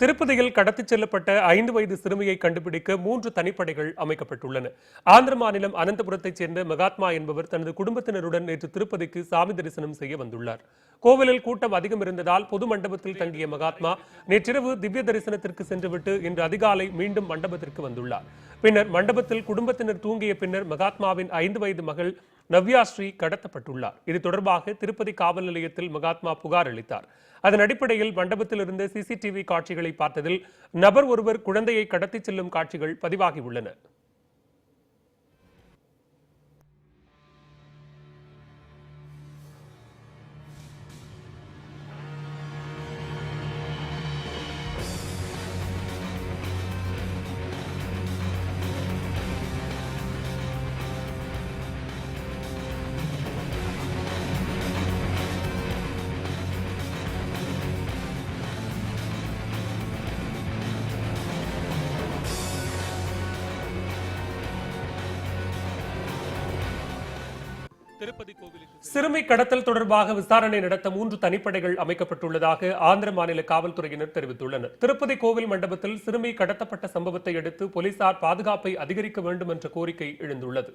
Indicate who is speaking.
Speaker 1: திருப்பதியில் கடத்திச் செல்லப்பட்ட 5 வயது சிறுமியை கண்டுபிடிக்க 3 தனிப்படைகள் அமைக்கப்பட்டுள்ளன. ஆந்திர மாநிலம் அனந்தபுரத்தைச் சேர்ந்த மகாத்மா என்பவர் தனது குடும்பத்தினருடன் நேற்று திருப்பதிக்கு சாமி தரிசனம் செய்ய வந்துள்ளார். கோவிலில் கூட்டம் அதிகம் இருந்ததால் பொது மண்டபத்தில் தங்கிய மகாத்மா நேற்றிரவு திவ்ய தரிசனத்திற்கு சென்றுவிட்டு இன்று அதிகாலை மீண்டும் மண்டபத்திற்கு வந்துள்ளார். பின்னர் மண்டபத்தில் குடும்பத்தினர் தூங்கிய பின்னர் மகாத்மாவின் 5 வயது மகள் நவ்யாஸ்ரீ கடத்தப்பட்டுள்ளார். இது தொடர்பாக திருப்பதி காவல் நிலையத்தில் மகாத்மா புகார் அளித்தார். அதன் அடிப்படையில் மண்டபத்தில் இருந்த சிசிடிவி காட்சிகளை பார்த்ததில் நபர் ஒருவர் குழந்தையை கடத்திச் செல்லும் காட்சிகள் பதிவாகியுள்ளன. சிறுமி கடத்தல் தொடர்பாக விசாரணை நடத்த 3 தனிப்படைகள் அமைக்கப்பட்டுள்ளதாக ஆந்திர மாநில காவல்துறையினர் தெரிவித்துள்ளனர். திருப்பதி கோவில் மண்டபத்தில் சிறுமி கடத்தப்பட்ட சம்பவத்தை அடுத்து போலீசார் பாதுகாப்பை அதிகரிக்க வேண்டும் என்ற கோரிக்கை எழுந்துள்ளது.